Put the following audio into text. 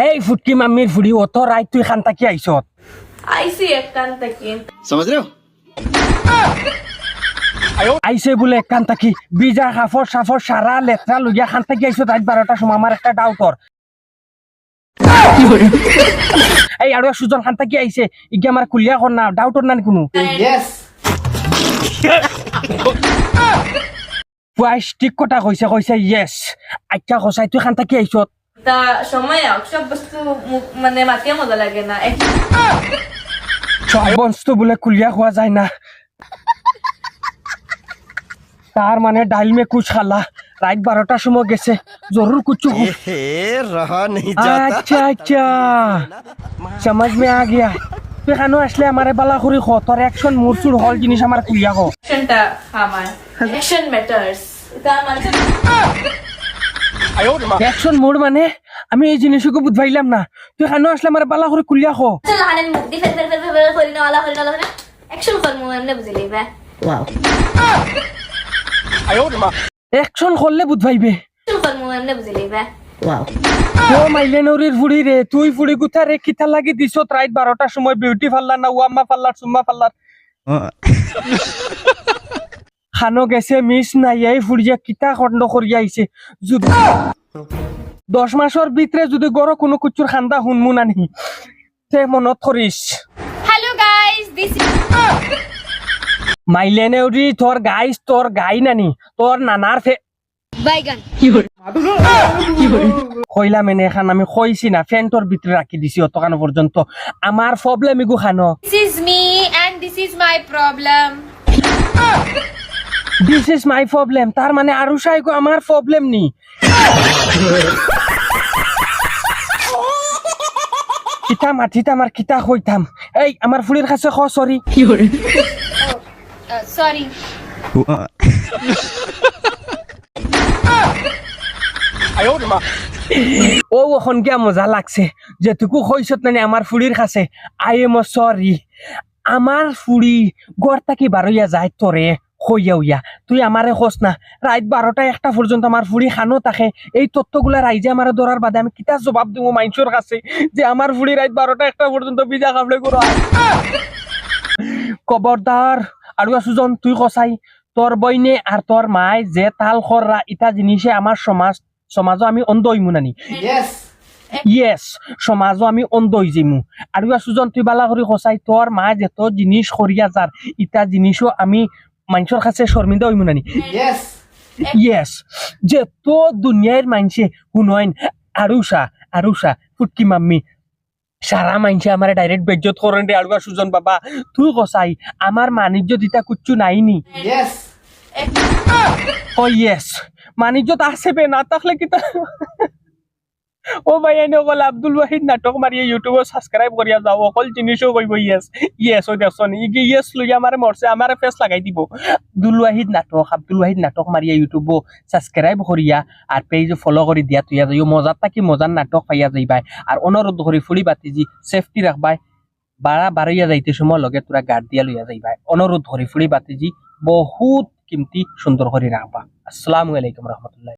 এই ফুটকি মাম্মির ফুড়ি অত রাইত তুই খান তাকি আইছত আইসি একখান থেকে समझ रहे हो আইসে বলে একান তাকি বিজা কাফর সাফর সারা লেত্রা লইয়া খান তাকি আইছত রাত 12টার সময় আমার একটা ডাউটর এই আড়ুয়া সুজন খান তাকি আইছে ইগে আমার কুলিয়া কর না ডাউটর না কোনো यस পুয়াই ঠিক কথা কইছে কইছে ইয়েস আচ্ছা কইছে তুই খান তাকি আইছত তা সময় সব বস্তু মানে মাতিয়ে মজা লাগে না সব বস্তু বলে কুলিয়া খোয়া যায় না তার মানে ডাইল মে কুছ খালা রাত 12টার সময় গেছে জরুর কুछ रहा नहीं अच्छा अच्छा समझ में आ गया তুই কেন আসলে আমারে বালা করি খ তোর অ্যাকশন মুরসুর হল জিনিস আমার কুলিয়া কো অ্যাকশনটা আমার অ্যাকশন ম্যাটার্স এটা মানে অ্যাকশন মোড মানে আমি এই জিনিসকে বুঝাইলাম না তুই কেন আসলে আমারে বালা করে কুলিয়া কো চল হানেন মুখ দি ফের করি না ওয়ালা অ্যাকশন করমু এমনে বুঝলি বা অ্যাকশন করলে বুঝাইবে অ্যাকশন করমু এমনে বুঝলি বা ও মাইলে নরির ফুড়ি রে তুই ফুড়ি গুথা রে কিতা লাগি দিছত রাত 12টার সময় বিউটি পার্লার না ওয়াম্মা পার্লার সুম্মা পার্লার খানো গেছে মিস নাই এই ফুড়িয়া কিতা খন্ড করিয়া আইছে যদি 10 মাসের ভিতরে যদি গড় কোনো কুচুর খান্দা হুনমু নানি তে মনত করিস হ্যালো গাইস দিস মাইলে নেউরি তোর গাইস তোর গাই নানি তোর নানার বাইগান কইলাম এনে খান আমি কইছি না ফ্যান্টর ভিতরে রাখি দিছি অতখানো পর্যন্ত আমার প্রবলেম ইগু খানো This is me and this is my problem. This is my problem তার মানে আরো সাইগো আমার প্রবলেম নি কিতা মাটিতে আমার কিতা কইতাম এই আমার ফুলির কাছে খ সরি Sorry. ও এখন গিয়া মজা লাগছে যেটুকু কইছত নানি আমার ফুলির কাছে আই এম সরি আমার ফুলি গড় থাকি বারইয়া যায় তোরে কইয়া উইয়া তুই আমারে খোঁজ না রাত 12টা 1টা পর্যন্ত আমার ফুলি খানো থাকে এই তত্ত্বগুলা রাইজে আমার ধরার বাদে আমি কিতা জবাব দিব মাইনসর কাছে যে আমার ফুলি রাত 12টা 1টা পর্যন্ত বিজা খাবলে করো খবরদার আড়ুয়া সুজন তুই কসাই তোর বইনে আর তোর মায় যে তাল খররা ইটা জিনিসে আমার সমাজও আমি অন্ধ হইমু নানি यस ইয়েস সমাজও আমি অন্ধ হই যাইমু আর সুজন তুই বালা করি কসাই তোর মা যেত জিনিস করিয়া যার ইটা জিনিসও আমি মানুষের কাছে শর্মিন্দা হইমু নানি यस ইয়েস যে তো দুনিয়ার মানুষে শুনইন আরুষা ফুটকি মাম্মি সারা মানুষে আমার ডাইরেক্ট বেজ্জত করেন রে আড়ুয়া সুজন বাবা তুই কসাই আমার মানিজ্য দিতা কুচ্ছু নাইনি यस ও ইয়েস মানিজ্য আছে বে না থাকলে কি ও ভাই এনে অকল আব্দুল ওয়াহিদ নাটক মারিয়ে ইউটিউবে সাবস্ক্রাইব করিয়া যাও অকল জিনিসও কইব ইয়েস ও দেখছন ইগে ইয়েস লইয়া আমারে মরছে আমারে ফেস লাগাই দিব আব্দুল ওয়াহিদ নাটক মারিয়া ইউটিউবে সাবস্ক্রাইব করিয়া আর পেজে ফলো করে দিয়া তুইয়া যাইও মজার থাকি মজার নাটক পাইয়া যাইবাই আর অনুরোধ করি ফুলি বাতিজি সেফটি রাখবাই বাড়াইয়া যাইতে সময় লগে তোরা গার্ড দিয়া লইয়া যাইবাই অনুরোধ করি ফুলি বাতিজি বহুত কিমতি সুন্দর করে রাখবা আসসালামু আলাইকুম রহমতুল্লাহ